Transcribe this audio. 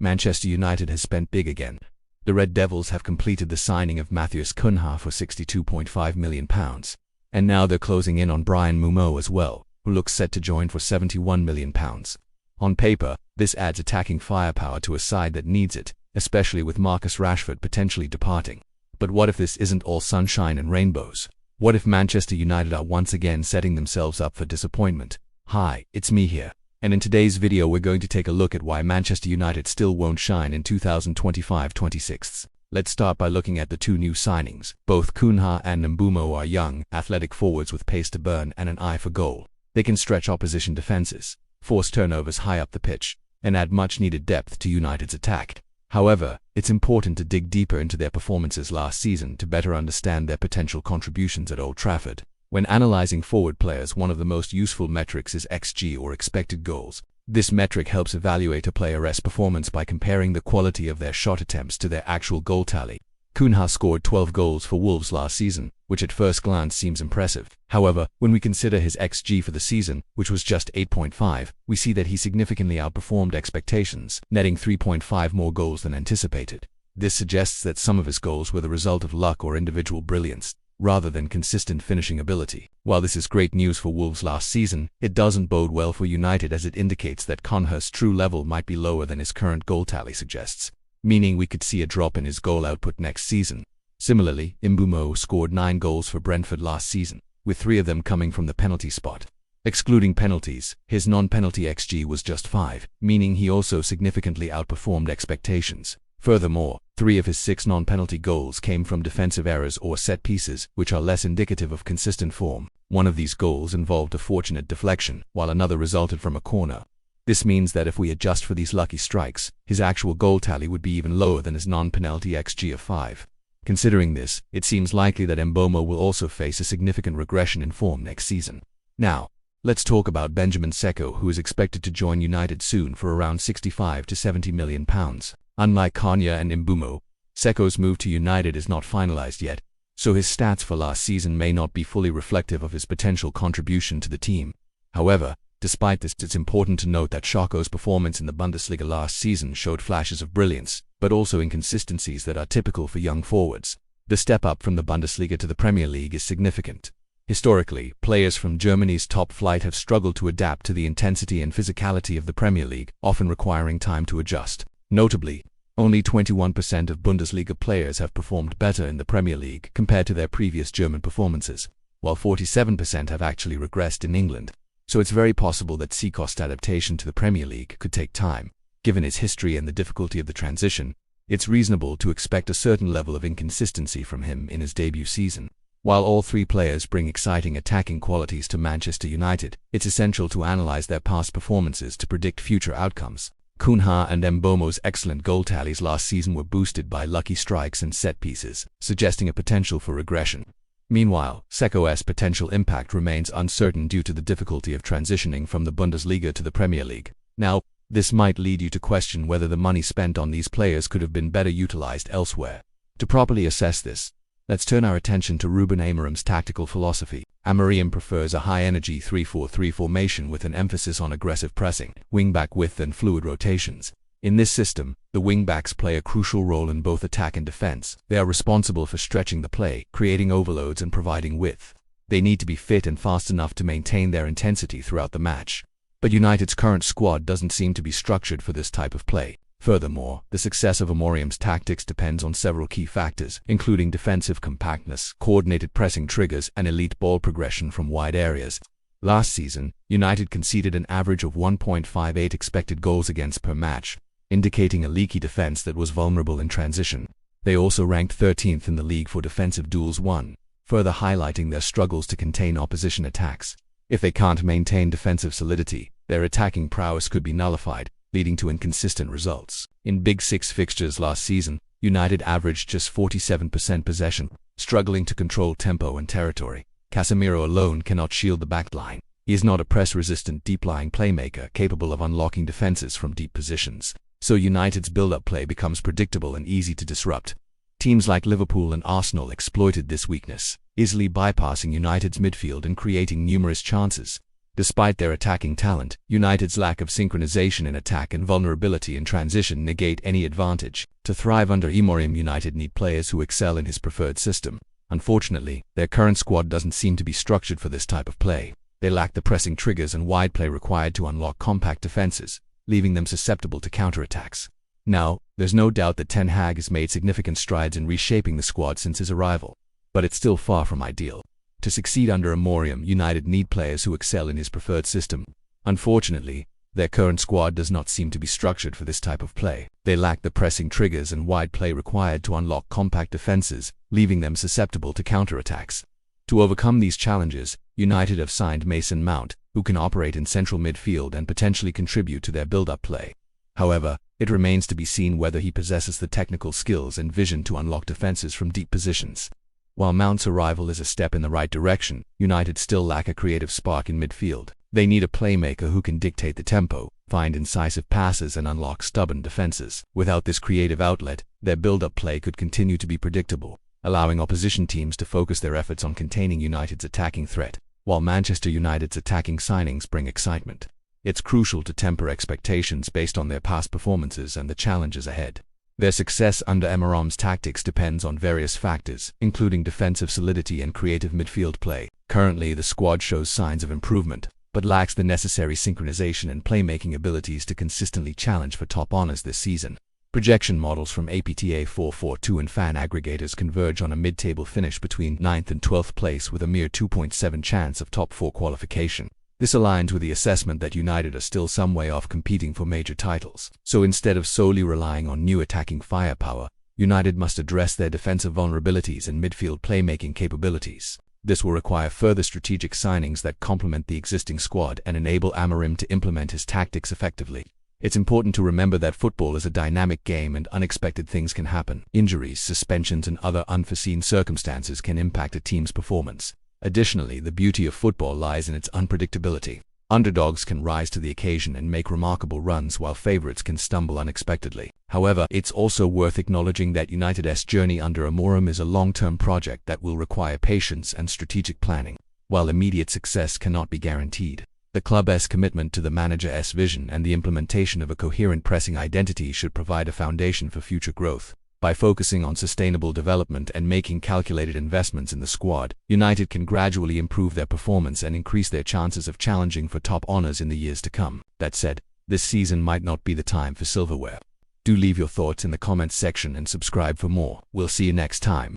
Manchester United has spent big again. The Red Devils have completed the signing of Matheus Cunha for £62.5 million. And now they're closing in on Bryan Mbeumo as well, who looks set to join for £71 million. On paper, this adds attacking firepower to a side that needs it, especially with Marcus Rashford potentially departing. But what if this isn't all sunshine and rainbows? What if Manchester United are once again setting themselves up for disappointment? Hi, it's me here. And in today's video we're going to take a look at why Manchester United still won't shine in 2025-26. Let's start by looking at the two new signings. Both Cunha and Mbeumo are young, athletic forwards with pace to burn and an eye for goal. They can stretch opposition defenses, force turnovers high up the pitch, and add much-needed depth to United's attack. However, it's important to dig deeper into their performances last season to better understand their potential contributions at Old Trafford. When analyzing forward players, one of the most useful metrics is XG, or expected goals. This metric helps evaluate a player's performance by comparing the quality of their shot attempts to their actual goal tally. Cunha scored 12 goals for Wolves last season, which at first glance seems impressive. However, when we consider his XG for the season, which was just 8.5, we see that he significantly outperformed expectations, netting 3.5 more goals than anticipated. This suggests that some of his goals were the result of luck or individual brilliance, rather than consistent finishing ability. While this is great news for Wolves last season, it doesn't bode well for United, as it indicates that Cunha's true level might be lower than his current goal tally suggests, meaning we could see a drop in his goal output next season. Similarly, Mbeumo scored 9 goals for Brentford last season, with 3 of them coming from the penalty spot. Excluding penalties, his non-penalty XG was just 5, meaning he also significantly outperformed expectations. Furthermore, 3 of his 6 non-penalty goals came from defensive errors or set pieces, which are less indicative of consistent form. One of these goals involved a fortunate deflection, while another resulted from a corner. This means that if we adjust for these lucky strikes, his actual goal tally would be even lower than his non-penalty XG of 5. Considering this, it seems likely that Mbeumo will also face a significant regression in form next season. Now, let's talk about Benjamin Šeško, who is expected to join United soon for around £65 to £70 million. Unlike Cunha and Mbeumo, Šeško's move to United is not finalized yet, so his stats for last season may not be fully reflective of his potential contribution to the team. However, despite this, it's important to note that Šeško's performance in the Bundesliga last season showed flashes of brilliance, but also inconsistencies that are typical for young forwards. The step up from the Bundesliga to the Premier League is significant. Historically, players from Germany's top flight have struggled to adapt to the intensity and physicality of the Premier League, often requiring time to adjust. Notably, only 21% of Bundesliga players have performed better in the Premier League compared to their previous German performances, while 47% have actually regressed in England. So it's very possible that Šeško's adaptation to the Premier League could take time. Given his history and the difficulty of the transition, it's reasonable to expect a certain level of inconsistency from him in his debut season. While all 3 players bring exciting attacking qualities to Manchester United, it's essential to analyze their past performances to predict future outcomes. Cunha and Mbeumo's excellent goal tallies last season were boosted by lucky strikes and set pieces, suggesting a potential for regression. Meanwhile, Šeško's potential impact remains uncertain due to the difficulty of transitioning from the Bundesliga to the Premier League. Now, this might lead you to question whether the money spent on these players could have been better utilized elsewhere. To properly assess this, let's turn our attention to Ruben Amorim's tactical philosophy. Amorim prefers a high-energy 3-4-3 formation with an emphasis on aggressive pressing, wing-back width and fluid rotations. In this system, the wing-backs play a crucial role in both attack and defense. They are responsible for stretching the play, creating overloads and providing width. They need to be fit and fast enough to maintain their intensity throughout the match. But United's current squad doesn't seem to be structured for this type of play. Furthermore, the success of Amorim's tactics depends on several key factors, including defensive compactness, coordinated pressing triggers, and elite ball progression from wide areas. Last season, United conceded an average of 1.58 expected goals against per match, indicating a leaky defense that was vulnerable in transition. They also ranked 13th in the league for defensive duels won, further highlighting their struggles to contain opposition attacks. If they can't maintain defensive solidity, their attacking prowess could be nullified, leading to inconsistent results. In Big Six fixtures last season, United averaged just 47% possession, struggling to control tempo and territory. Casemiro alone cannot shield the backline. He is not a press-resistant deep-lying playmaker capable of unlocking defenses from deep positions, so United's build-up play becomes predictable and easy to disrupt. Teams like Liverpool and Arsenal exploited this weakness, easily bypassing United's midfield and creating numerous chances. Despite their attacking talent, United's lack of synchronization in attack and vulnerability in transition negate any advantage. To thrive under Amorim, United need players who excel in his preferred system. Unfortunately, their current squad doesn't seem to be structured for this type of play. They lack the pressing triggers and wide play required to unlock compact defenses, leaving them susceptible to counterattacks. Now, there's no doubt that Ten Hag has made significant strides in reshaping the squad since his arrival, but it's still far from ideal. To succeed under Amorim, United need players who excel in his preferred system. Unfortunately, their current squad does not seem to be structured for this type of play. They lack the pressing triggers and wide play required to unlock compact defenses, leaving them susceptible to counterattacks. To overcome these challenges, United have signed Mason Mount, who can operate in central midfield and potentially contribute to their build-up play. However, it remains to be seen whether he possesses the technical skills and vision to unlock defenses from deep positions. While Mount's arrival is a step in the right direction, United still lack a creative spark in midfield. They need a playmaker who can dictate the tempo, find incisive passes and unlock stubborn defenses. Without this creative outlet, their build-up play could continue to be predictable, allowing opposition teams to focus their efforts on containing United's attacking threat, while Manchester United's attacking signings bring excitement. It's crucial to temper expectations based on their past performances and the challenges ahead. Their success under Amorim's tactics depends on various factors, including defensive solidity and creative midfield play. Currently, the squad shows signs of improvement, but lacks the necessary synchronization and playmaking abilities to consistently challenge for top honors this season. Projection models from APTA 442 and fan aggregators converge on a mid-table finish between 9th and 12th place with a mere 2.7 chance of top 4 qualification. This aligns with the assessment that United are still some way off competing for major titles. So instead of solely relying on new attacking firepower, United must address their defensive vulnerabilities and midfield playmaking capabilities. This will require further strategic signings that complement the existing squad and enable Amorim to implement his tactics effectively. It's important to remember that football is a dynamic game and unexpected things can happen. Injuries, suspensions, and other unforeseen circumstances can impact a team's performance. Additionally, the beauty of football lies in its unpredictability. Underdogs can rise to the occasion and make remarkable runs while favorites can stumble unexpectedly. However, it's also worth acknowledging that United's journey under Amorim is a long-term project that will require patience and strategic planning. While immediate success cannot be guaranteed, the club's commitment to the manager's vision and the implementation of a coherent pressing identity should provide a foundation for future growth. By focusing on sustainable development and making calculated investments in the squad, United can gradually improve their performance and increase their chances of challenging for top honors in the years to come. That said, this season might not be the time for silverware. Do leave your thoughts in the comments section and subscribe for more. We'll see you next time.